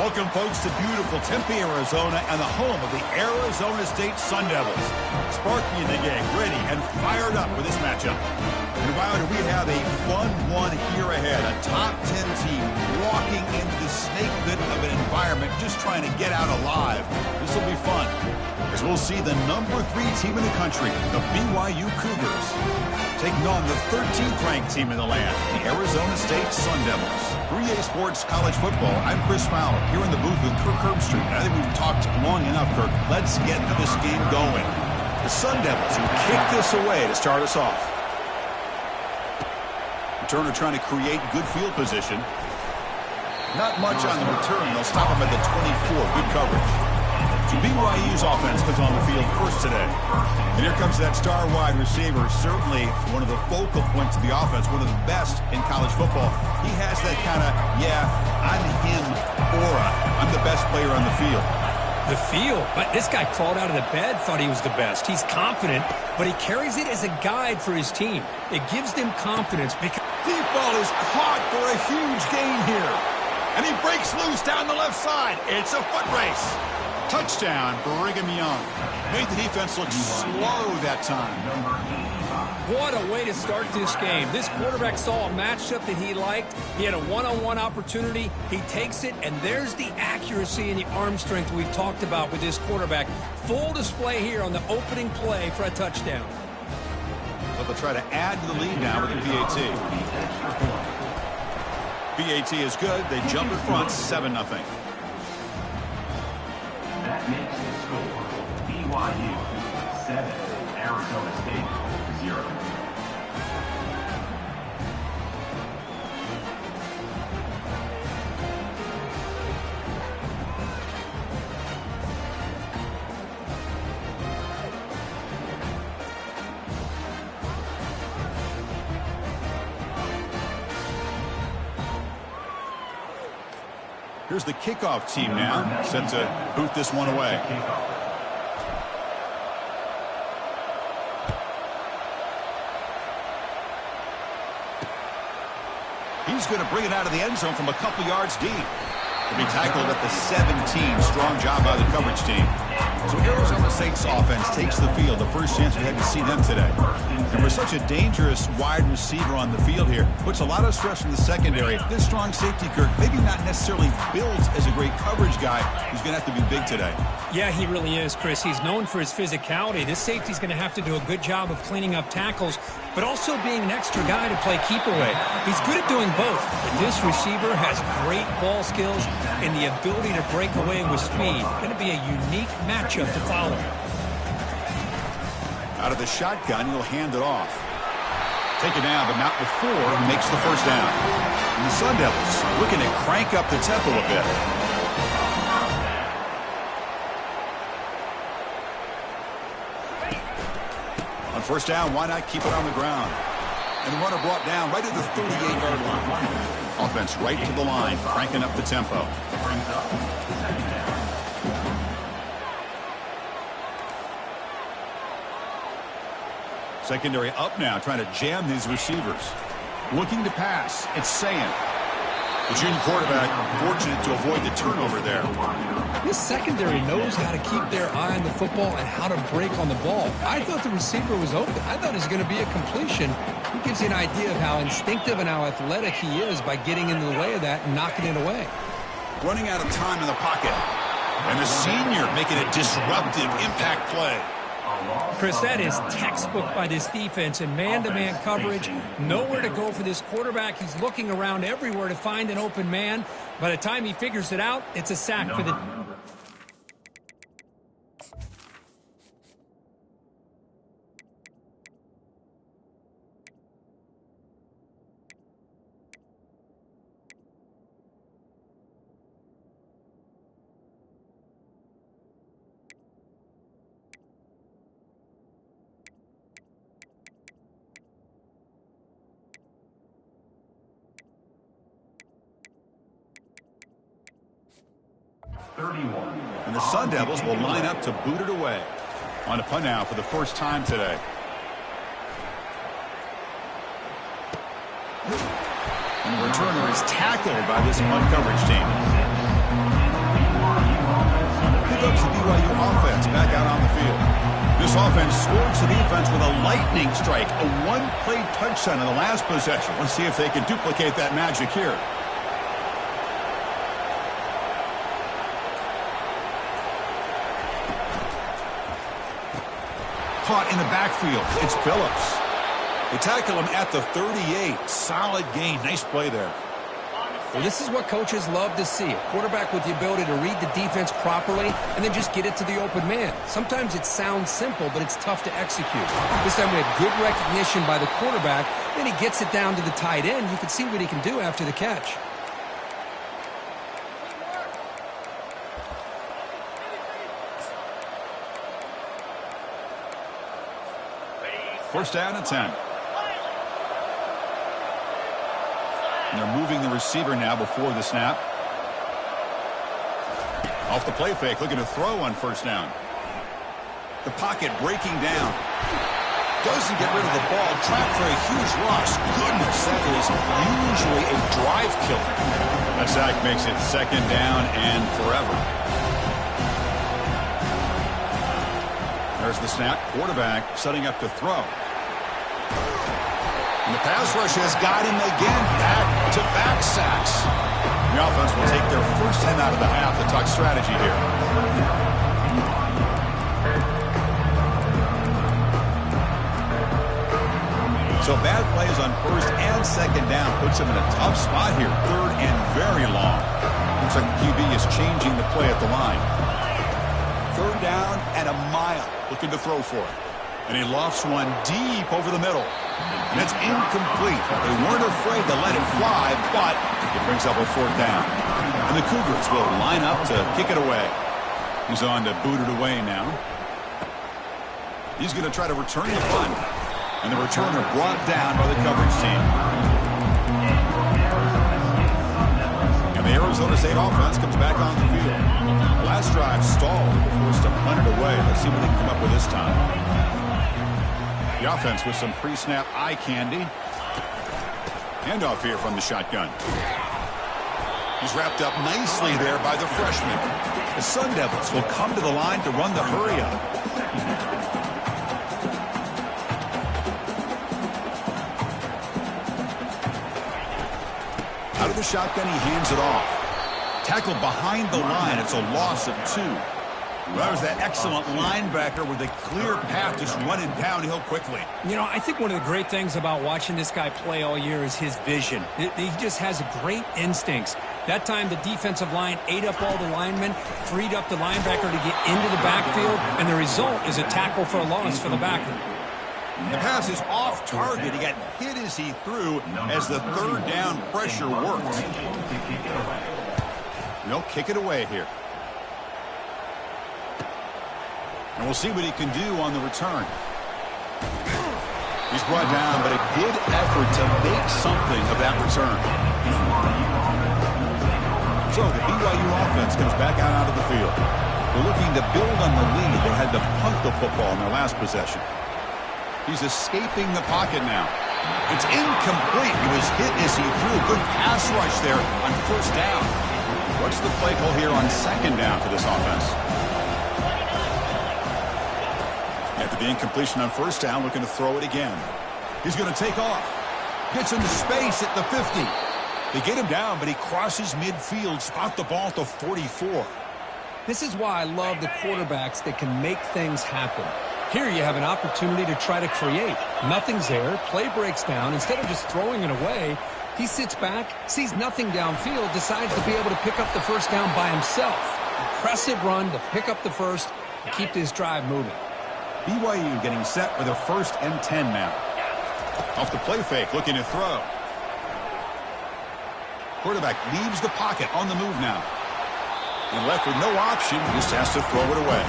Welcome, folks, to beautiful Tempe, Arizona, and the home of the Arizona State Sun Devils. Sparky and the gang ready and fired up for this matchup. And Wilder, we have a fun one here ahead. A top 10 team walking into the snake pit of an environment, just trying to get out alive. This will be fun, as we'll see the number 3 team in the country, the BYU Cougars, taking on the 13th ranked team in the land, the Arizona State Sun Devils. 3A Sports College Football, I'm Chris Fowler, here in the booth with Kirk Herbstreit. I think we've talked long enough, Kirk. Let's get this game going. The Sun Devils who kick this away to start us off. Turner trying to create good field position. Not much on the return. They'll stop him at the 24. Good coverage. So BYU's offense comes on the field first today. And here comes that star wide receiver, certainly one of the focal points of the offense, one of the best in college football. He has that kind of, yeah, I'm him aura. I'm the best player on the field. The field? But this guy crawled out of the bed, thought he was the best. He's confident, but he carries it as a guide for his team. It gives them confidence because deep ball is caught for a huge gain here. And he breaks loose down the left side. It's a foot race. Touchdown, Brigham Young. Made the defense look slow that time. What a way to start this game. This quarterback saw a matchup that he liked. He had a one-on-one opportunity. He takes it, and there's the accuracy and the arm strength we've talked about with this quarterback. Full display here on the opening play for a touchdown. But they'll try to add to the lead now with the PAT. PAT is good. They jump in front, 7-0. That makes the score BYU 7, Arizona State 0. Here's the kickoff team now, set to boot this one away. He's going to bring it out of the end zone from a couple yards deep. He'll be tackled at the 17. Strong job by the coverage team. So Arizona State's offense takes the field. The first chance we had to see them today. And with such a dangerous wide receiver on the field here, puts a lot of stress in the secondary. This strong safety, Kirk, maybe not necessarily built as a great coverage guy. He's going to have to be big today. Yeah, he really is, Chris. He's known for his physicality. This safety's going to have to do a good job of cleaning up tackles, but also being an extra guy to play keep away. He's good at doing both, but this receiver has great ball skills and the ability to break away with speed. Going to be a unique matchup to follow. Out of the shotgun, he'll hand it off. Take it down, but not before he makes the first down. And the Sun Devils looking to crank up the tempo a bit. On first down, why not keep it on the ground? And the runner brought down right at the 38-yard line. Offense right to the line, cranking up the tempo. Secondary up now, trying to jam these receivers. Looking to pass. It's Sayin. The junior quarterback fortunate to avoid the turnover there. This secondary knows how to keep their eye on the football and how to break on the ball. I thought the receiver was open. I thought it was going to be a completion. He gives you an idea of how instinctive and how athletic he is by getting into the way of that and knocking it away. Running out of time in the pocket. And the senior making a disruptive impact play. Chris, that is textbook by this defense in man-to-man coverage. Nowhere to go for this quarterback. He's looking around everywhere to find an open man. By the time he figures it out, it's a sack for the... And the Sun Devils will line up to boot it away. On a punt now for the first time today. And the returner is tackled by this punt coverage team. comes back out on the field. This offense scored the defense with a lightning strike, a one-play touchdown in the last possession. Let's see if they can duplicate that magic here. Caught in the backfield. It's Phillips. They tackle him at the 38. Solid gain. Nice play there. Well, this is what coaches love to see. A quarterback with the ability to read the defense properly and then just get it to the open man. Sometimes it sounds simple, but it's tough to execute. This time we had good recognition by the quarterback. Then he gets it down to the tight end. You can see what he can do after the catch. First down and 10. And they're moving the receiver now before the snap. Off the play fake, looking to throw on first down. The pocket breaking down. Doesn't get rid of the ball. Trapped for a huge loss. Goodness, that is usually a drive killer. That sack makes it second down and forever. There's the snap. Quarterback setting up to throw. And the pass rush has got him again. Back-to-back sacks. The offense will take their first 10 out of the half to talk strategy here. So bad plays on first and second down puts him in a tough spot here. Third and very long. Looks like the QB is changing the play at the line. Third down and a mile. Looking to throw for it. And he lofts one deep over the middle. And it's incomplete. They weren't afraid to let it fly, but it brings up a fourth down. And the Cougars will line up to kick it away. He's on to boot it away now. He's going to try to return the punt. And the returner brought down by the coverage team. And the Arizona State offense comes back on the field. Last drive stalled. Forced to punt it away. Let's see what they can come up with this time. The offense with some pre-snap eye candy. Handoff here from the shotgun. He's wrapped up nicely there by the freshman. The Sun Devils will come to the line to run the hurry-up. Out of the shotgun, he hands it off. Tackled behind the line. It's a loss of 2. That was that excellent linebacker with a clear path just running downhill quickly. You know, I think one of the great things about watching this guy play all year is his vision. He just has great instincts. That time the defensive line ate up all the linemen, freed up the linebacker to get into the backfield, and the result is a tackle for a loss for the backer. The pass is off target. He got hit as he threw as the third down pressure worked. They'll kick it away here. And we'll see what he can do on the return. He's brought down, but a good effort to make something of that return. So the BYU offense comes back out onto the field. They're looking to build on the lead. They had to punt the football in their last possession. He's escaping the pocket now. It's incomplete. He was hit as he threw. Good pass rush there on first down. What's the play call here on second down for this offense? After the incompletion on first down, looking to throw it again. He's going to take off. Gets into space at the 50. They get him down, but he crosses midfield, spot the ball at the 44. This is why I love the quarterbacks that can make things happen. Here you have an opportunity to try to create. Nothing's there. Play breaks down. Instead of just throwing it away, he sits back, sees nothing downfield, decides to be able to pick up the first down by himself. Impressive run to pick up the first and keep this drive moving. BYU getting set for their first and 10 now. Off the play fake, looking to throw. Quarterback leaves the pocket on the move now. And left with no option, just has to throw it away.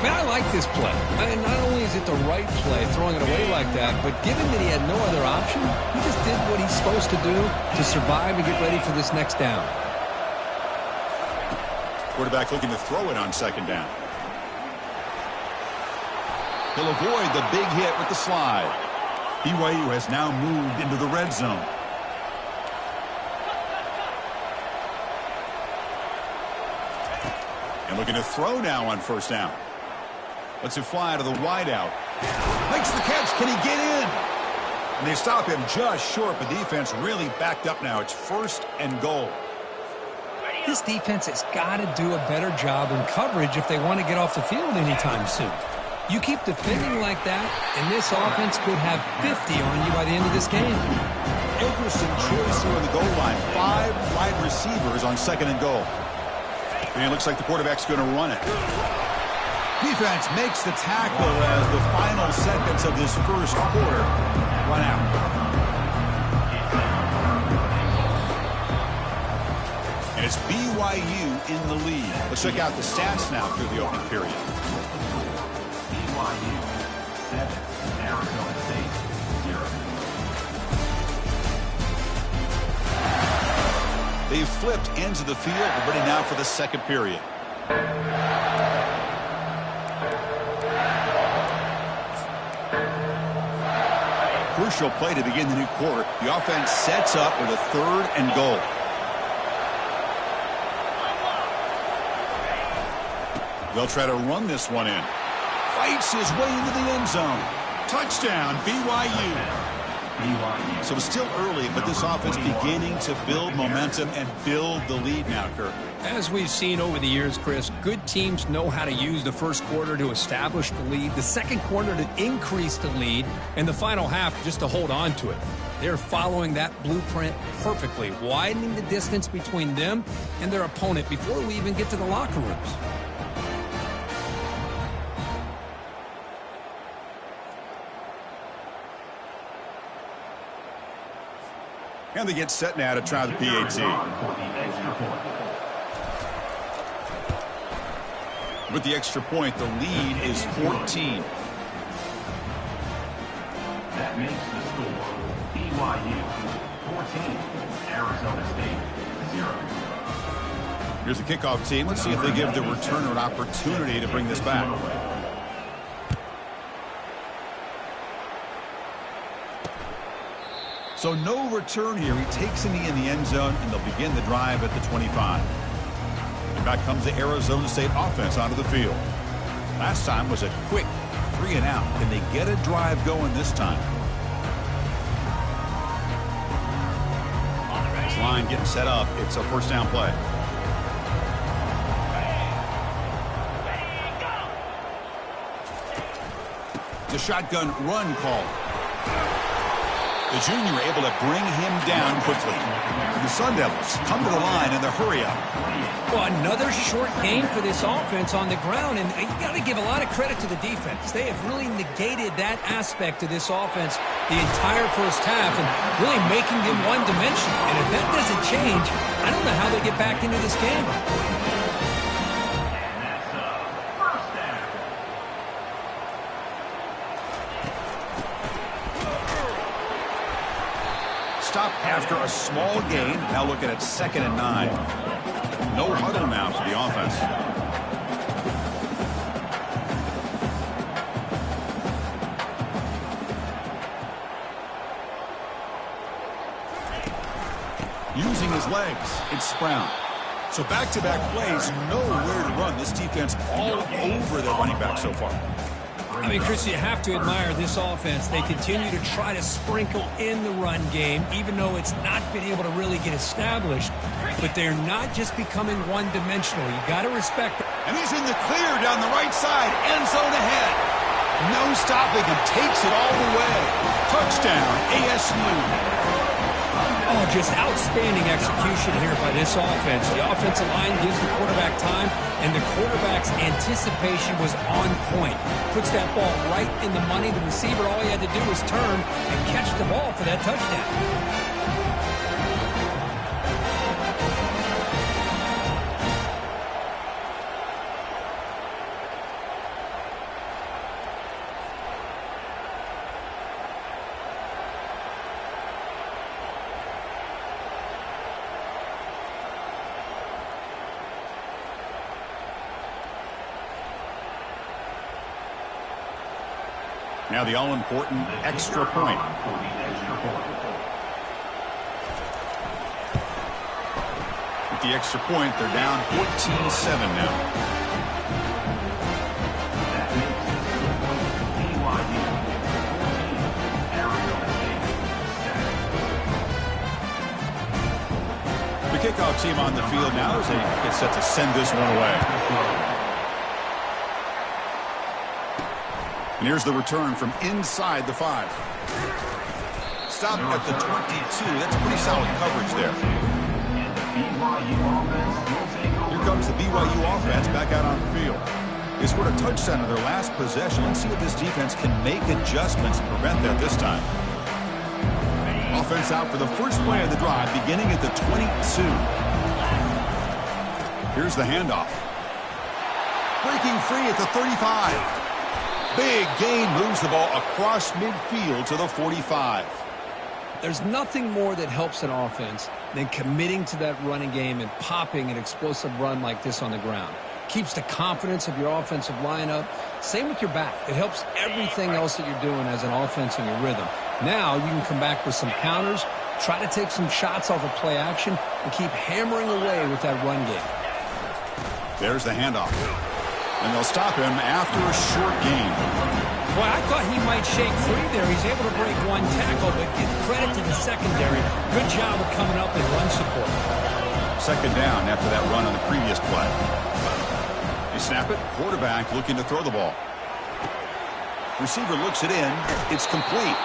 Man, I like this play. I mean, not only is it the right play, throwing it away like that, but given that he had no other option, he just did what he's supposed to do to survive and get ready for this next down. Quarterback looking to throw it on second down. He'll avoid the big hit with the slide. BYU has now moved into the red zone. And looking to throw now on first down. Lets it fly to the wideout. Makes the catch. Can he get in? And they stop him just short, but defense really backed up now. It's 1st and goal. This defense has got to do a better job in coverage if they want to get off the field anytime soon. You keep defending like that, and this offense could have 50 on you by the end of this game. Interesting choice here on the goal line. 5 wide receivers on 2nd and goal. And it looks like the quarterback's going to run it. Defense makes the tackle as the final seconds of this first quarter run out. And it's BYU in the lead. Let's check out the stats now through the opening period. BYU 7, Arizona State 0. They've flipped ends of the field. We're ready now for the 2nd period. Crucial play to begin the new quarter. The offense sets up with a 3rd and goal. They'll try to run this one in. Fights his way into the end zone. Touchdown, BYU. So it's still early, but this offense beginning to build momentum and build the lead now, Kirk. As we've seen over the years, Chris, good teams know how to use the first quarter to establish the lead, the second quarter to increase the lead, and the final half just to hold on to it. They're following that blueprint perfectly, widening the distance between them and their opponent before we even get to the locker rooms. And they get set now to try the PAT. With the extra point, the lead is 14. That makes the score BYU 14, Arizona State 0. Here's the kickoff team. Let's see if they give the returner an opportunity to bring this back. So no return here. He takes in the end zone, and they'll begin the drive at the 25. And back comes the Arizona State offense onto the field. Last time was a quick 3 and out. Can they get a drive going this time? This line getting set up. It's a 1st down play. The shotgun run call. The junior able to bring him down quickly. The Sun Devils come to the line in the hurry-up. Well, another short gain for this offense on the ground, and you got to give a lot of credit to the defense. They have really negated that aspect of this offense the entire first half and really making them one-dimensional. And if that doesn't change, I don't know how they get back into this game. Stop after a small gain. Now looking at 2nd and 9. No huddle now for the offense. Using his legs, it's Brown. So back-to-back plays, nowhere to run. This defense all over their running back so far. I mean, Chris, you have to admire this offense. They continue to try to sprinkle in the run game, even though it's not been able to really get established. But they're not just becoming one-dimensional. You got to respect it. And he's in the clear down the right side, end zone ahead. No stopping him, takes it all the way. Touchdown, ASU. Oh, just outstanding execution here by this offense. The offensive line gives the quarterback time, and the quarterback's anticipation was on point. Puts that ball right in the money. The receiver, all he had to do was turn and catch the ball for that touchdown. Now the all-important extra point. With the extra point, they're down 14-7 now. That makes Kickoff team on the field now as they get set to send this one away. And here's the return from inside the 5. Stop at the 22. That's pretty solid coverage there. Here comes the BYU offense back out on the field. They scored a touchdown in their last possession. Let's see if this defense can make adjustments to prevent that this time. Offense out for the first play of the drive, beginning at the 22. Here's the handoff. Breaking free at the 35. Big gain, moves the ball across midfield to the 45. There's nothing more that helps an offense than committing to that running game and popping an explosive run like this on the ground. Keeps the confidence of your offensive lineup. Same with your back. It helps everything else that you're doing as an offense in your rhythm. Now you can come back with some counters, try to take some shots off of play action, and keep hammering away with that run game. There's the handoff. And they'll stop him after a short gain. Boy, I thought he might shake free there. He's able to break one tackle, but give credit to the secondary. Good job of coming up and run support. Second down after that run on the previous play. They snap it. Quarterback looking to throw the ball. Receiver looks it in. It's complete.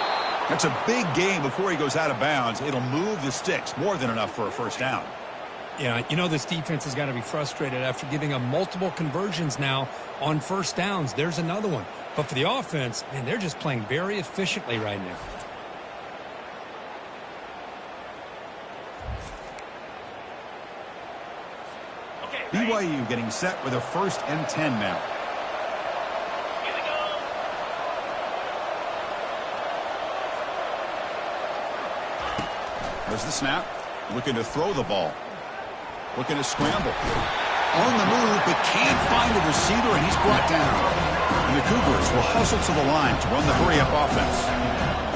That's a big gain before he goes out of bounds. It'll move the sticks. More than enough for a first down. Yeah, you know this defense has got to be frustrated after giving up multiple conversions now on first downs. There's another one. But for the offense, man, they're just playing very efficiently right now. BYU getting set with a 1st and 10 now. There's the snap. Looking to throw the ball. Looking to scramble. On the move, but can't find a receiver, and he's brought down. And the Cougars will hustle to the line to run the hurry-up offense.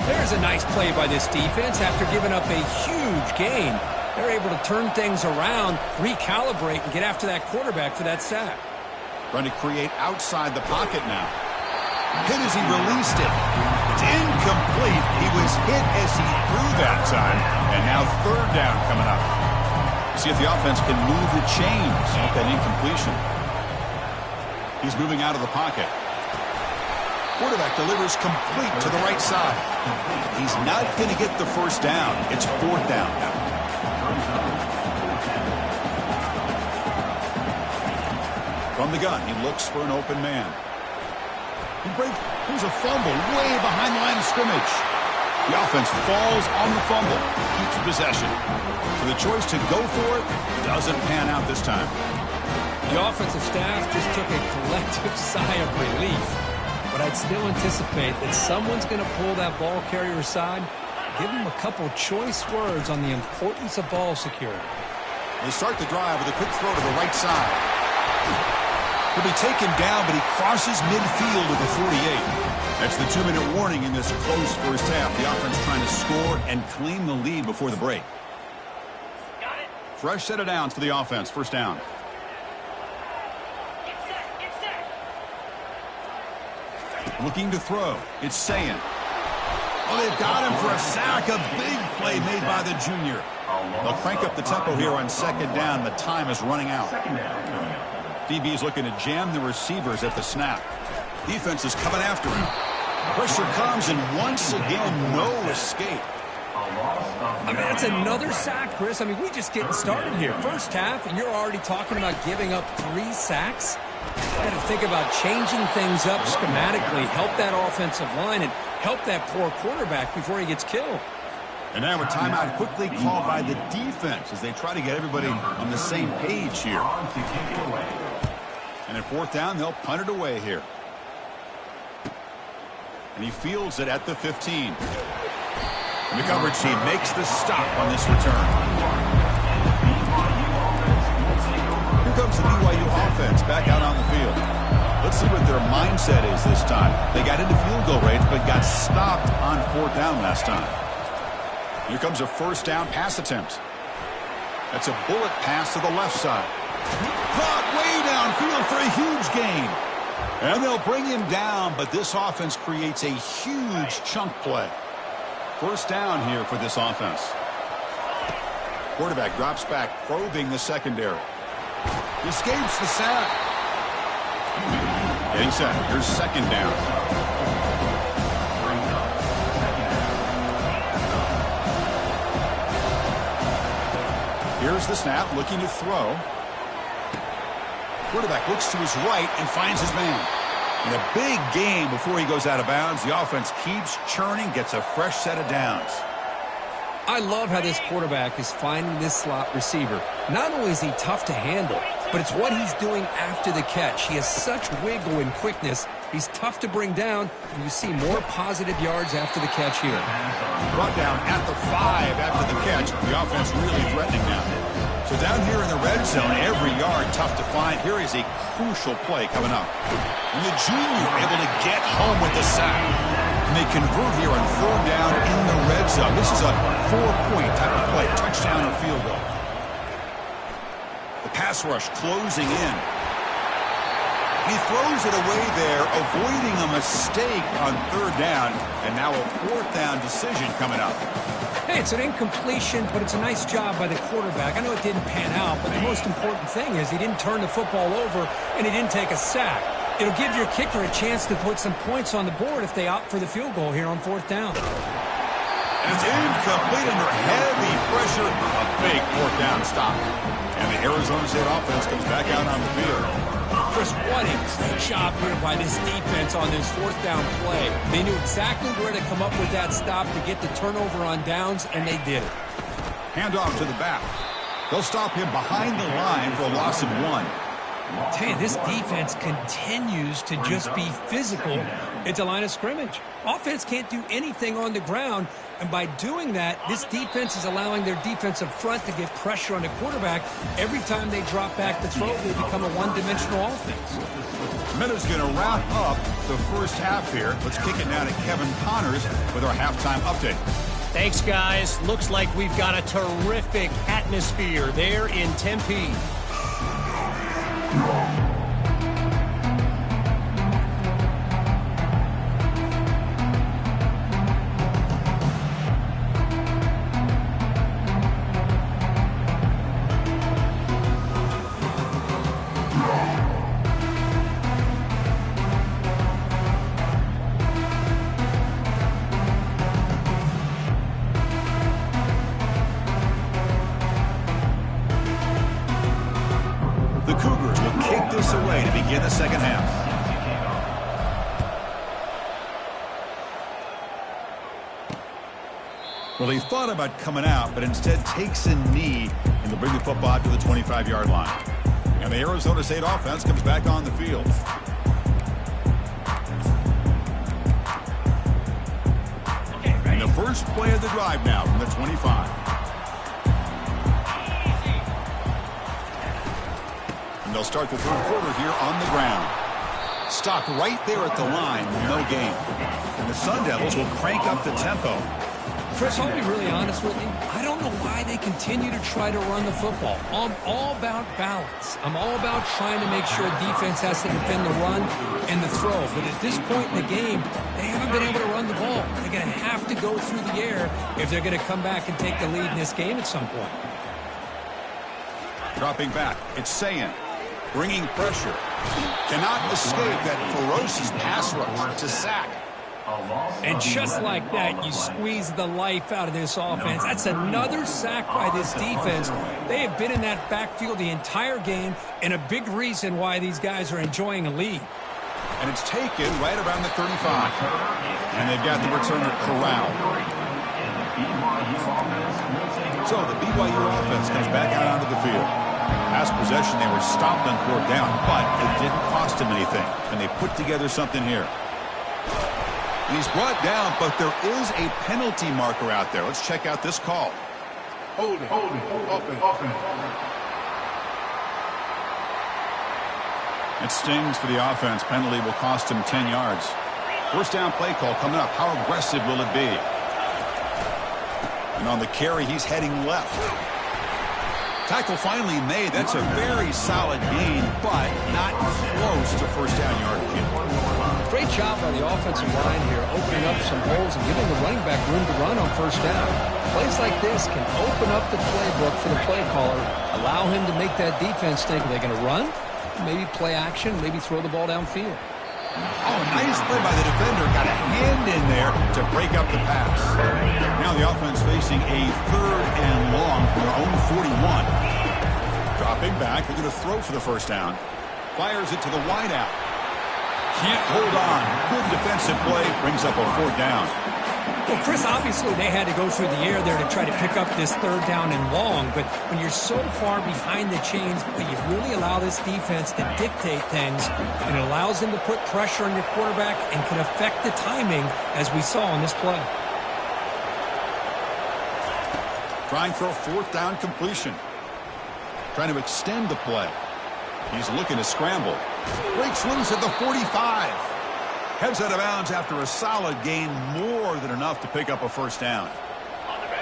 There's a nice play by this defense after giving up a huge gain. They're able to turn things around, recalibrate, and get after that quarterback for that sack. Trying to create outside the pocket now. Hit as he released it. It's incomplete. He was hit as he threw that time. And now 3rd down coming up. See if the offense can move the chains off that incompletion. He's moving out of the pocket. Quarterback delivers complete to the right side. He's not going to get the first down. It's 4th down now. From the gun, he looks for an open man. Here's a fumble way behind the line of scrimmage. The offense falls on the fumble, keeps possession. So the choice to go for it doesn't pan out this time. The offensive staff just took a collective sigh of relief. But I'd still anticipate that someone's going to pull that ball carrier aside, give him a couple choice words on the importance of ball security. They start the drive with a quick throw to the right side. He'll be taken down, but he crosses midfield at the 48. That's the 2-minute warning in this close first half. The offense trying to score and claim the lead before the break. Got it. Fresh set of downs for the offense. First down. Get set. Get set. Looking to throw. It's Sayin. Oh, they've got him for a sack. A big play made by the junior. They'll crank up the tempo here on 2nd down. The time is running out. DB's looking to jam the receivers at the snap. Defense is coming after him. Pressure comes, and once again, no escape. I mean, that's another sack, Chris. I mean, we're just getting started here. First half, and you're already talking about giving up 3 sacks. You got to think about changing things up schematically, help that offensive line, and help that poor quarterback before he gets killed. And now a timeout quickly called by the defense as they try to get everybody on the same page here. And at 4th down, they'll punt it away here. And he fields it at the 15. And the coverage team makes the stop on this return. Here comes the BYU offense back out on the field. Let's see what their mindset is this time. They got into field goal range, but got stopped on 4th down last time. Here comes a first down pass attempt. That's a bullet pass to the left side. Caught way downfield for a huge gain. And they'll bring him down, but this offense creates a huge chunk play. First down here for this offense. Quarterback drops back, probing the secondary. Escapes the sack. Getting set. Here's second down. Here's the snap, looking to throw. Quarterback looks to his right and finds his man. In a big game before he goes out of bounds, the offense keeps churning, gets a fresh set of downs. I love how this quarterback is finding this slot receiver. Not only is he tough to handle, but it's what he's doing after the catch. He has such wiggle and quickness. He's tough to bring down, and you see more positive yards after the catch here. Brought down at the 5 after the catch. The offense really threatening now. So down here in the red zone, every yard tough to find. Here is a crucial play coming up. And the junior able to get home with the sack. And they convert here on 4th down in the red zone. This is a 4-point type of play, touchdown or field goal. The pass rush closing in. He throws it away there, avoiding a mistake on 3rd down. And now a 4th down decision coming up. Hey, it's an incompletion, but it's a nice job by the quarterback. I know it didn't pan out, but the most important thing is he didn't turn the football over and he didn't take a sack. It'll give your kicker a chance to put some points on the board if they opt for the field goal here on 4th down. And it's incomplete under heavy pressure. A big 4th down stop. And the Arizona State offense comes back out on the field. Chris, what a great job here by this defense on this 4th down play. They knew exactly where to come up with that stop to get the turnover on downs, and they did it. Handoff to the back. They'll stop him behind the line for a loss of 1. I tell you, this defense continues to just be physical at the line of scrimmage. Offense can't do anything on the ground, and by doing that, this defense is allowing their defensive front to get pressure on the quarterback. Every time they drop back to throw, they become a one-dimensional offense. Minute's going to wrap up the first half here. Let's kick it now to Kevin Connors with our halftime update. Thanks, guys. Looks like we've got a terrific atmosphere there in Tempe. The Cougars will kick this away to begin the second half. Well, he thought about coming out, but instead takes a knee and will bring the football out to the 25-yard line. And the Arizona State offense comes back on the field. And the first play of the drive now from the 25. And they'll start the 3rd quarter here on the ground. Stopped right there at the line, no gain. And the Sun Devils will crank up the tempo. Chris, I'll be really honest with you. I don't know why they continue to try to run the football. I'm all about balance. I'm all about trying to make sure defense has to defend the run and the throw. But at this point in the game, they haven't been able to run the ball. They're going to have to go through the air if they're going to come back and take the lead in this game at some point. Dropping back, it's Sayin. Bringing pressure. Cannot escape that ferocious pass rush to sack. And just like that, you squeeze the life out of this offense. That's another sack by this defense. They have been in that backfield the entire game, and a big reason why these guys are enjoying a lead. And it's taken right around the 35. And they've got the returner corralled. So the BYU offense comes back out onto the field. Past possession, they were stopped on 4th down, but it didn't cost them anything. And they put together something here. And he's brought down, but there is a penalty marker out there. Let's check out this call. Holding. It stings for the offense. Penalty will cost him 10 yards. First down play call coming up. How aggressive will it be? And on the carry, he's heading left. Tackle finally made. That's a very solid gain, but not close to first down yardage. Great job by the offensive line here, opening up some holes and giving the running back room to run on first down. Plays like this can open up the playbook for the play caller, allow him to make that defense think, are they going to run? Maybe play action, maybe throw the ball downfield. Oh, nice play by the defender. Got a hand in there to break up the pass. Now the offense facing a 3rd and long from their own 41. Dropping back, they're going to throw for the first down. Fires it to the wideout. Can't hold on. Good defensive play. Brings up a 4th down. Well, Chris, obviously they had to go through the air there to try to pick up this 3rd down and long, but when you're so far behind the chains, you really allow this defense to dictate things, and it allows them to put pressure on your quarterback and can affect the timing, as we saw on this play. Trying for a 4th down completion. Trying to extend the play. He's looking to scramble. Breaks loose at the 45. Heads out of bounds after a solid gain, more than enough to pick up a first down.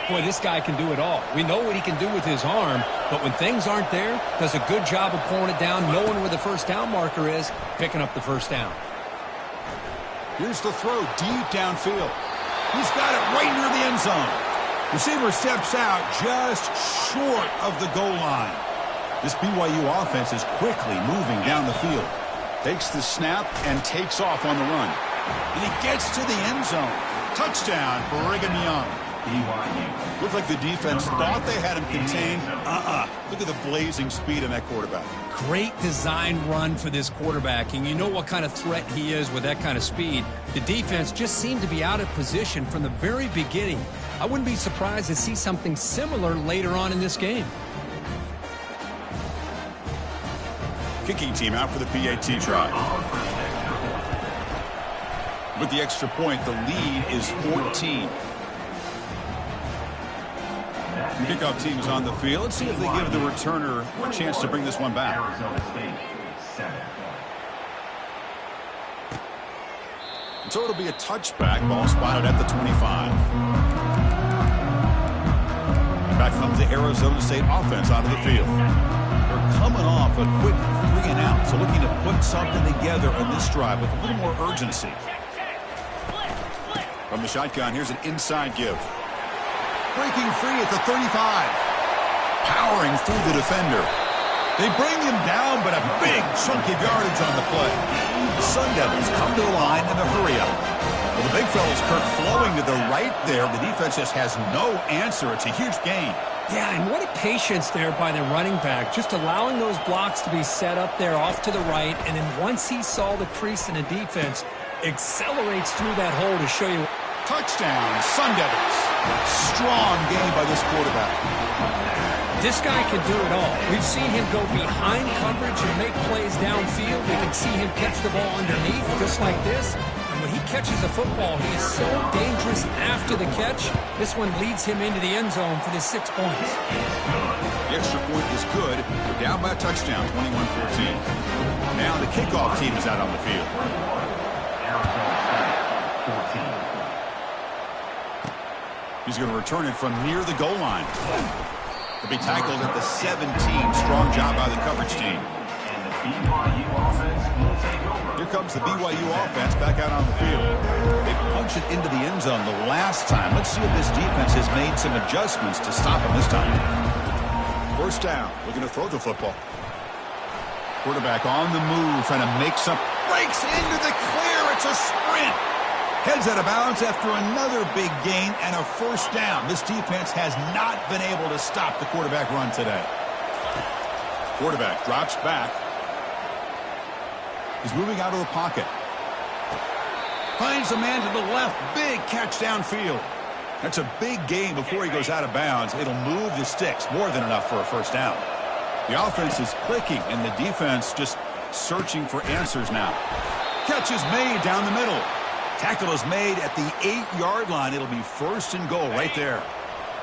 Boy, this guy can do it all. We know what he can do with his arm, but when things aren't there, does a good job of pulling it down, knowing where the first down marker is, picking up the first down. Here's the throw deep downfield. He's got it right near the end zone. Receiver steps out just short of the goal line. This BYU offense is quickly moving down the field. Takes the snap and takes off on the run. And he gets to the end zone. Touchdown, Brigham Young. BYU. Looked like the defense thought they had him contained. Look at the blazing speed of that quarterback. Great design run for this quarterback, and you know what kind of threat he is with that kind of speed. The defense just seemed to be out of position from the very beginning. I wouldn't be surprised to see something similar later on in this game. Kicking team out for the PAT try. With the extra point, the lead is 14. The kickoff team is on the field. Let's see if they give the returner a chance to bring this one back. So it'll be a touchback. Ball spotted at the 25. Back comes the Arizona State offense onto the field. They're coming off a quick 3-and-out, so looking to put something together on this drive with a little more urgency. From the shotgun, here's an inside give. Breaking free at the 35. Powering through the defender. They bring him down, but a big chunk of yardage on the play. The Sun Devils come to the line in a hurry up. Well, the big fella's Kirk flowing to the right there. The defense just has no answer. It's a huge gain. Yeah, and what a patience there by the running back, just allowing those blocks to be set up there off to the right, and then once he saw the crease in the defense, accelerates through that hole to show you. Touchdown, Sun Devils. Strong game by this quarterback. This guy can do it all. We've seen him go behind coverage and make plays downfield. We can see him catch the ball underneath, just like this. And when he catches a football, he is so dangerous after the catch. This one leads him into the end zone for the 6 points. The extra point is good. They're down by a touchdown, 21-14. Now the kickoff team is out on the field. He's going to return it from near the goal line. He'll be tackled at the 17. Strong job by the coverage team. Here comes the BYU offense back out on the field. They punched it into the end zone the last time. Let's see if this defense has made some adjustments to stop him this time. First down. Looking to throw the football. Quarterback on the move, trying to make some. Breaks into the clear. It's a sprint. Heads out of bounds after another big gain and a first down. This defense has not been able to stop the quarterback run today. Quarterback drops back. He's moving out of the pocket. Finds a man to the left. Big catch downfield. That's a big gain before he goes out of bounds. It'll move the sticks. More than enough for a first down. The offense is clicking, and the defense just searching for answers now. Catch is made down the middle. Tackle is made at the 8-yard line. It'll be first and goal right there.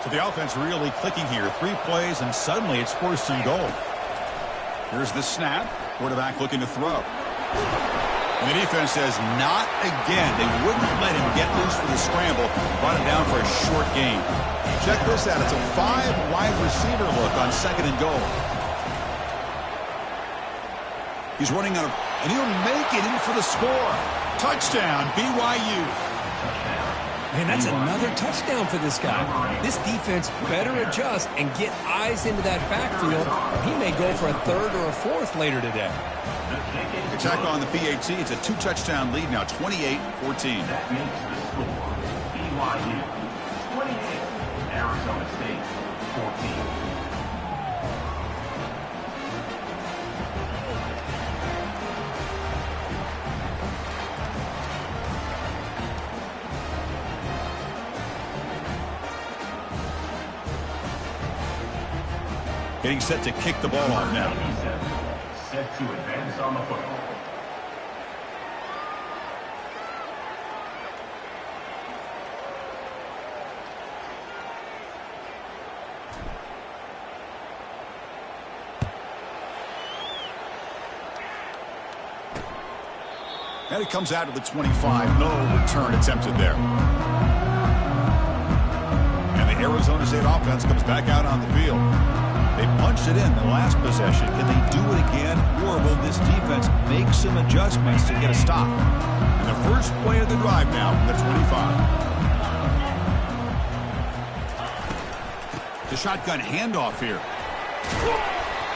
So the offense really clicking here. 3 plays, and suddenly it's first and goal. Here's the snap. Quarterback looking to throw. And the defense says, not again. They wouldn't let him get loose for the scramble. Brought him down for a short gain. Check this out. It's a 5-wide receiver look on 2nd and goal. He's running out of, and he'll make it in for the score. Touchdown, BYU. Man, that's another touchdown for this guy. This defense better adjust and get eyes into that backfield. He may go for a 3rd or a 4th later today. Attack on the PAT. It's a 2-touchdown lead now, 28-14. That makes the score BYU 28, Arizona State 14. Getting set to kick the ball off now. Set to advance on the football. And it comes out to the 25. No return attempted there. And the Arizona State offense comes back out on the field. They punched it in the last possession. Can they do it again, or will this defense make some adjustments to get a stop? And the first play of the drive now from the 25. The shotgun handoff here.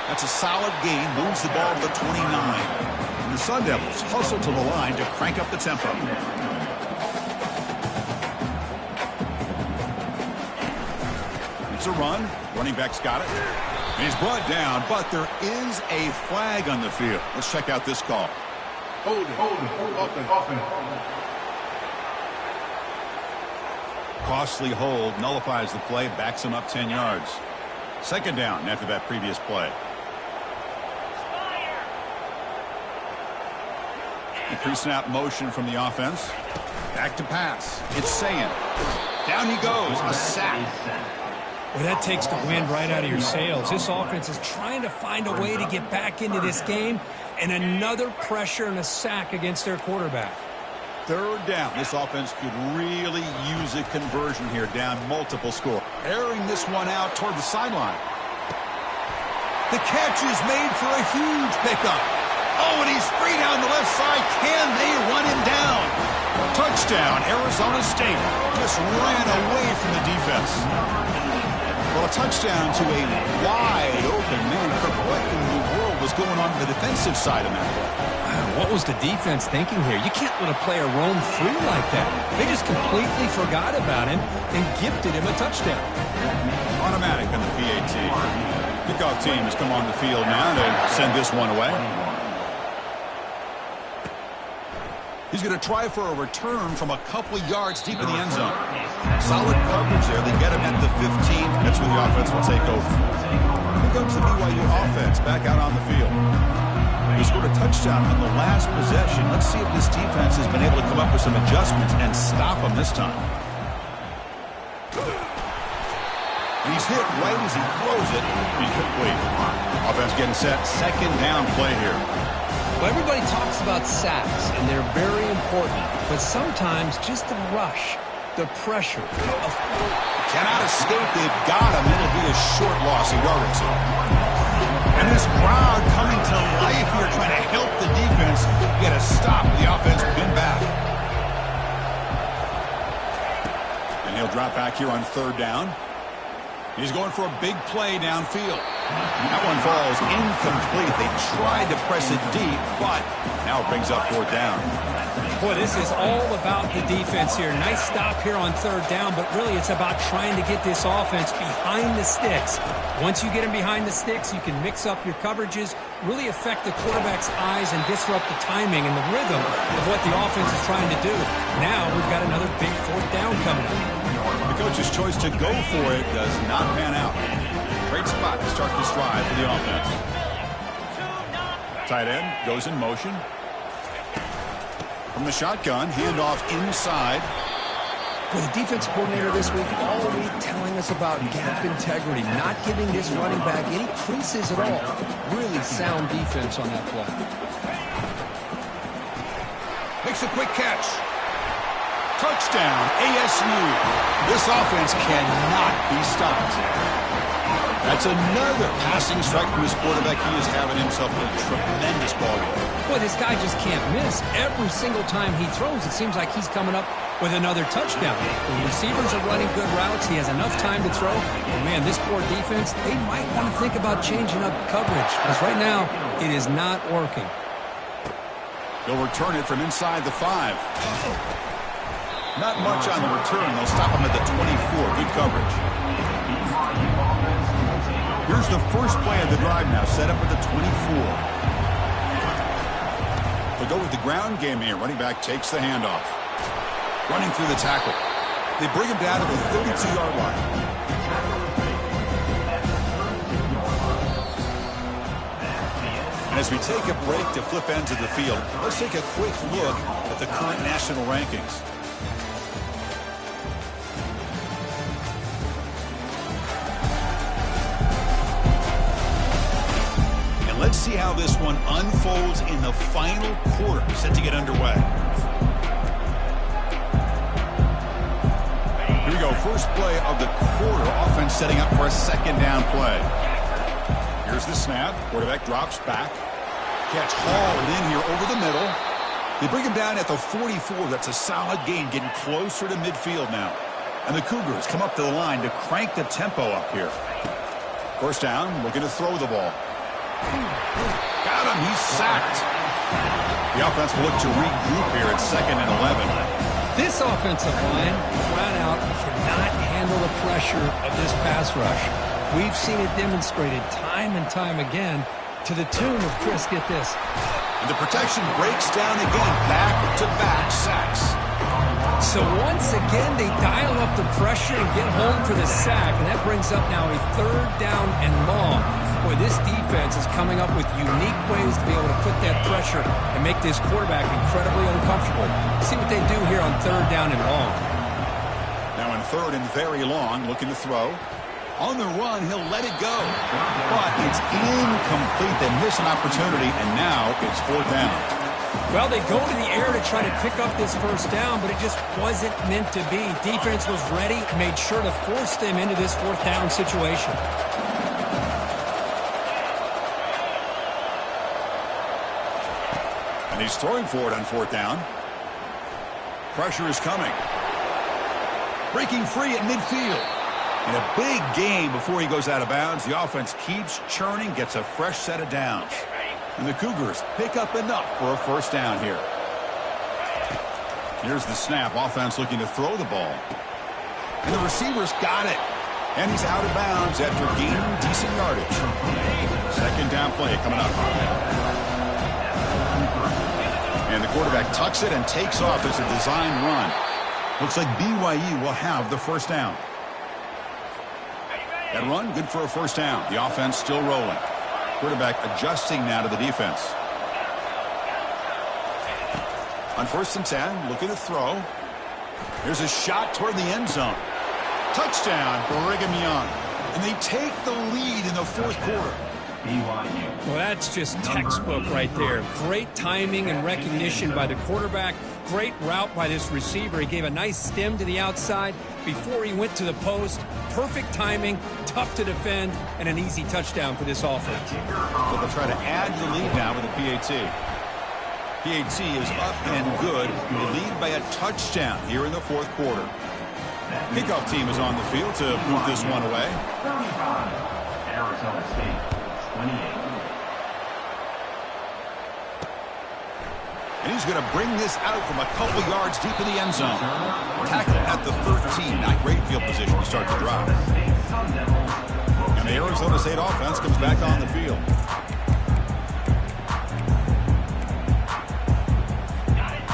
That's a solid gain. Moves the ball to the 29. And the Sun Devils hustle to the line to crank up the tempo. It's a run. Running back's got it. And he's brought down, but there is a flag on the field. Let's check out this call. Hold it. Costly hold, nullifies the play, backs him up 10 yards. 2nd down after that previous play. The pre-snap motion from the offense. Back to pass. It's Sayin. Down he goes. A sack. Well, that takes the wind right out of your sails. This offense is trying to find a way to get back into this game, and another pressure and a sack against their quarterback. 3rd down. This offense could really use a conversion here, down multiple score. Airing this one out toward the sideline. The catch is made for a huge pickup. Oh, and he's free down the left side. Can they run him down? Touchdown, Arizona State. Just ran away from the defense. Well, a touchdown to a wide open man. What in the world was going on the defensive side of that? What was the defense thinking here? You can't let a player roam free like that. They just completely forgot about him and gifted him a touchdown. Automatic on the PAT. Kickoff team has come on the field now to send this one away. He's going to try for a return from a couple of yards deep in the end zone. Solid coverage there. They get him at the 15. That's where the offense will take over. Here comes the BYU offense back out on the field. He scored a touchdown on the last possession. Let's see if this defense has been able to come up with some adjustments and stop him this time. And he's hit right as he throws it. Incomplete. Offense getting set. 2nd down play here. Well, everybody talks about sacks, and they're very important. But sometimes just the rush, the pressure. Cannot escape. They've got him. It'll be a short loss, a yard or two. And this crowd coming to life here, trying to help the defense get a stop. The offense been back. And he'll drop back here on 3rd down. He's going for a big play downfield. That one falls incomplete. They tried to press it deep, but now it brings up 4th down. Boy, this is all about the defense here. Nice stop here on 3rd down, but really it's about trying to get this offense behind the sticks. Once you get them behind the sticks, you can mix up your coverages, really affect the quarterback's eyes and disrupt the timing and the rhythm of what the offense is trying to do. Now we've got another big 4th down coming up. The coach's choice to go for it does not pan out. Great spot to start this drive for the offense. Tight end goes in motion. From the shotgun, handoff inside. Well, the defense coordinator this week all week telling us about gap integrity, not giving this running back any creases at all. Really sound defense on that play. Makes a quick catch. Touchdown, ASU. This offense cannot be stopped. That's another passing strike from his quarterback. He is having himself a tremendous ball game. Boy, this guy just can't miss. Every single time he throws, it seems like he's coming up with another touchdown. The receivers are running good routes. He has enough time to throw. And man, this poor defense, they might want to think about changing up coverage, because right now it is not working. They'll return it from inside the 5. Not much on the return. They'll stop him at the 24. Good coverage. Here's the first play of the drive now, set up at the 24. They'll go with the ground game here. Running back takes the handoff. Running through the tackle. They bring him down to the 32-yard line. And as we take a break to flip ends of the field, let's take a quick look at the current national rankings. Let's see how this one unfolds in the final quarter, set to get underway. Here we go, first play of the quarter. Offense setting up for a second down play. Here's the snap. Quarterback drops back. Catch hauled in here over the middle. They bring him down at the 44. That's a solid gain, getting closer to midfield now. And the Cougars come up to the line to crank the tempo up here. First down, looking to throw the ball. Got him. He's sacked. The offense will look to regroup here at 2nd and 11. This offensive line, flat out, cannot handle the pressure of this pass rush. We've seen it demonstrated time and time again to the tune of, Chris, get this. And the protection breaks down again. Back-to-back sacks. So once again, they dial up the pressure and get home for the sack. And that brings up now a 3rd down and long. Boy, this defense is coming up with unique ways to be able to put that pressure and make this quarterback incredibly uncomfortable. See what they do here on 3rd down and long. Now in 3rd and very long, looking to throw. On the run, he'll let it go. But it's incomplete. They miss an opportunity, and now it's 4th down. Well, they go to the air to try to pick up this first down, but it just wasn't meant to be. Defense was ready, made sure to force them into this 4th down situation. And he's throwing for it on 4th down. Pressure is coming. Breaking free at midfield. And a big gain before he goes out of bounds. The offense keeps churning, gets a fresh set of downs. And the Cougars pick up enough for a first down here. Here's the snap. Offense looking to throw the ball. And the receiver's got it. And he's out of bounds after gaining decent yardage. 2nd down play coming up. And the quarterback tucks it and takes off as a design run. Looks like BYU will have the first down. That run, good for a first down. The offense still rolling. Quarterback adjusting now to the defense. On 1st and 10, looking to throw. Here's a shot toward the end zone. Touchdown, Brigham Young. And they take the lead in the 4th quarter. Well, that's just textbook right there. Great timing and recognition by the quarterback. Great route by this receiver. He gave a nice stem to the outside before he went to the post. Perfect timing, tough to defend, and an easy touchdown for this offense. So they'll try to add the lead now with a PAT. PAT is up and good. They lead by a touchdown here in the 4th quarter. Kickoff team is on the field to move this one away. Arizona State, 28. And he's going to bring this out from a couple yards deep in the end zone. Tackle at the 13. Not great field position to start the drive. And the Arizona State offense comes back on the field.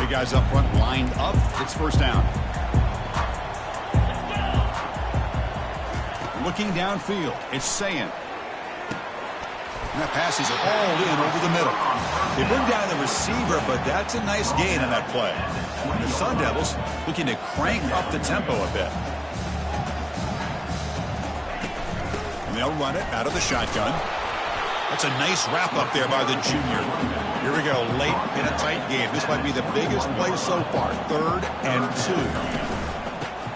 Big guys up front lined up. It's first down. Looking downfield. It's Sayin. And that pass is all in over the middle. They bring down the receiver, but that's a nice gain on that play. And the Sun Devils looking to crank up the tempo a bit. And they'll run it out of the shotgun. That's a nice wrap up there by the junior. Here we go, late in a tight game. This might be the biggest play so far. 3rd and 2.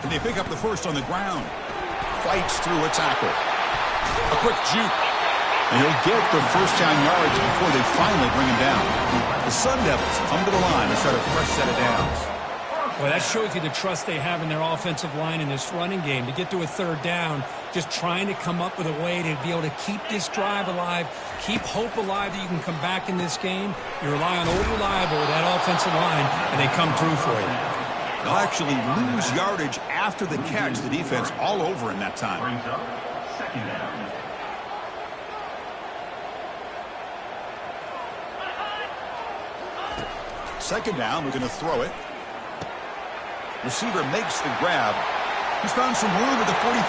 And they pick up the first on the ground. Fights through a tackle. A quick juke. And he'll get the first down yards before they finally bring him down. The Sun Devils come to the line and start a fresh set of downs. Well, that shows you the trust they have in their offensive line in this running game. To get to a 3rd down, just trying to come up with a way to be able to keep this drive alive, keep hope alive that you can come back in this game. You rely on Old Reliable with that offensive line, and they come through for you. They'll actually lose yardage after the catch. The defense all over in that time. Brings up 2nd down. Second down, we're going to throw it. Receiver makes the grab. He's found some room at the 45.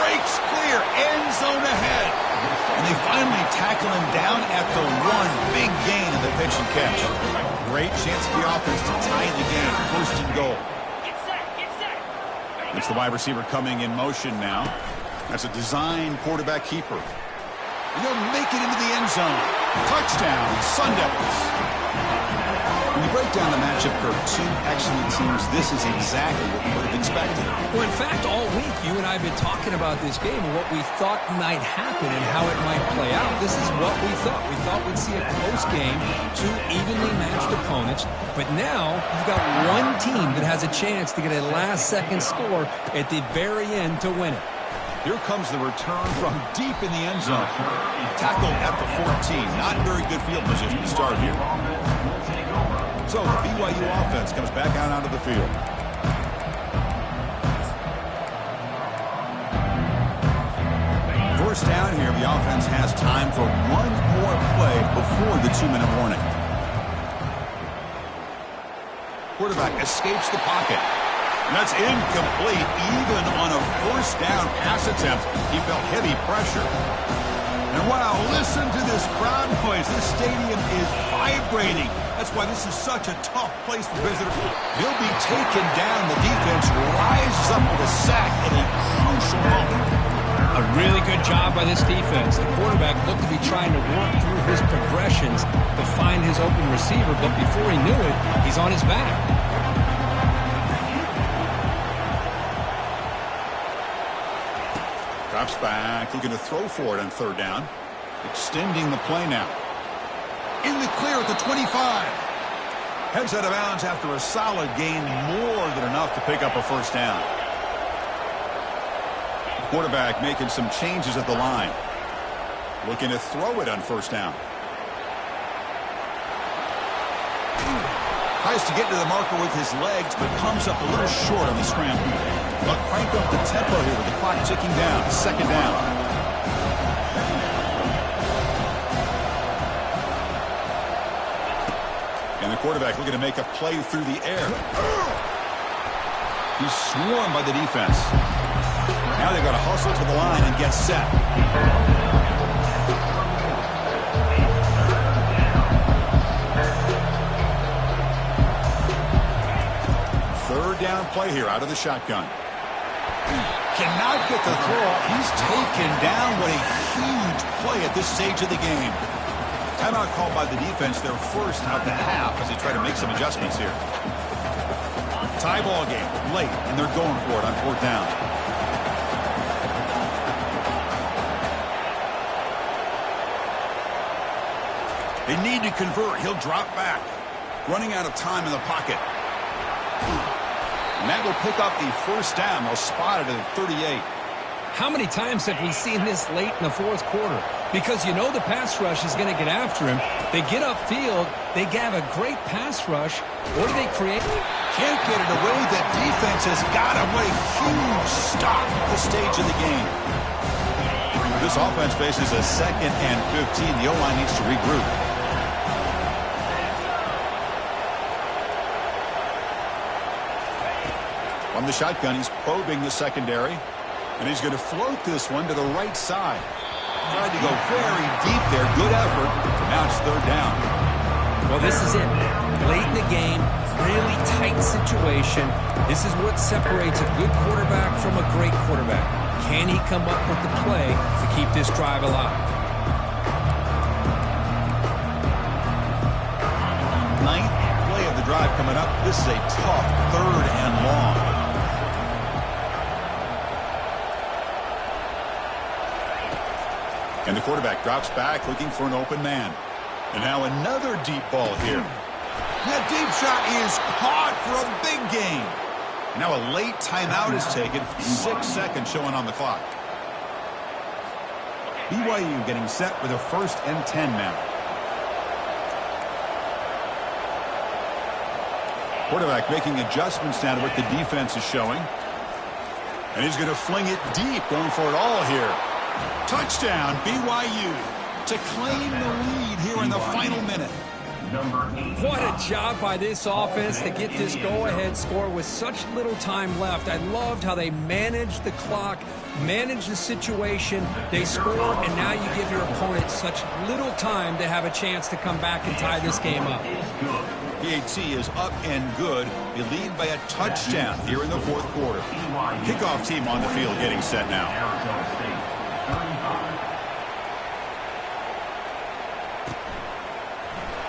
Breaks clear, end zone ahead. And they finally tackle him down at the 1. Big gain in the pitch and catch. Great chance for the offense to tie the game. 1st and goal. It's the wide receiver coming in motion now. That's a design quarterback keeper. And they'll make it into the end zone. Touchdown, Sun Devils. When you break down the matchup for 2 excellent teams, this is exactly what we would have expected. Well, in fact, all week, you and I have been talking about this game and what we thought might happen and how it might play out. This is what we thought. We thought we'd see a close game, 2 evenly matched opponents. But now, you've got one team that has a chance to get a last-second score at the very end to win it. Here comes the return from deep in the end zone. Tackled at the 14. Not very good field position to start here. So the BYU offense comes back out onto the field. First down here, the offense has time for one more play before the 2-minute warning. Quarterback escapes the pocket. And that's incomplete. Even on a first down pass attempt, he felt heavy pressure. And wow, listen to this crowd noise. This stadium is vibrating. That's why this is such a tough place for visitors. He'll be taken down. The defense rises up with a sack at a crucial moment. A really good job by this defense. The quarterback looked to be trying to work through his progressions to find his open receiver, but before he knew it, he's on his back. Drops back, looking to throw for it on 3rd down. Extending the play now. In the clear at the 25. Heads out of bounds after a solid gain, more than enough to pick up a first down. Quarterback making some changes at the line. Looking to throw it on 1st down. Tries to get to the marker with his legs, but comes up a little short on the scramble. But crank up the tempo here with the clock ticking down. 2nd down. And the quarterback looking to make a play through the air. He's swarmed by the defense. Now they've got to hustle to the line and get set. 3rd down play here out of the shotgun. Cannot get the throw. He's taken down. What a huge play at this stage of the game. Timeout called by the defense, their first out the half as they try to make some adjustments here. Tie ball game, late, and they're going for it on 4th down. They need to convert. He'll drop back. Running out of time in the pocket. And that will pick up the first down. They'll spot it at 38. How many times have we seen this late in the 4th quarter? Because you know the pass rush is going to get after him. They get upfield. They have a great pass rush. What do they create? Can't get it away. The defense has got him. What a huge stop at this stage of the game. This offense faces a 2nd and 15. The O-line needs to regroup. From the shotgun, he's probing the secondary. And he's going to float this one to the right side. Tried to go very deep there. Good effort. Now it's 3rd down. Well, this is it. Late in the game, really tight situation. This is what separates a good quarterback from a great quarterback. Can he come up with the play to keep this drive alive? ninth play of the drive coming up. This is a tough 3rd and long. And the quarterback drops back looking for an open man. And now another deep ball here. That deep shot is caught for a big gain. Now a late timeout is taken. 6 seconds showing on the clock. BYU getting set with a 1st and 10 now. Quarterback making adjustments now to what the defense is showing. And he's going to fling it deep, going for it all here. Touchdown, BYU, to claim the lead here in the final minute. What a job by this offense to get this go-ahead score with such little time left. I loved how they managed the clock, managed the situation. They score, and now you give your opponent such little time to have a chance to come back and tie this game up. PAT is up and good. They lead by a touchdown here in the 4th quarter. Kickoff team on the field getting set now.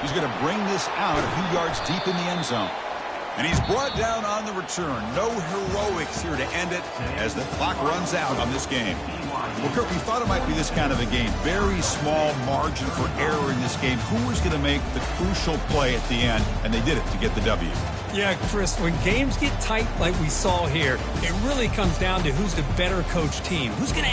He's going to bring this out a few yards deep in the end zone. And he's brought down on the return. No heroics here to end it as the clock runs out on this game. Well, Kirk, we thought it might be this kind of a game. Very small margin for error in this game. Who was going to make the crucial play at the end? And they did it to get the W. Yeah, Chris, when games get tight like we saw here, it really comes down to who's the better coached team. Who's going to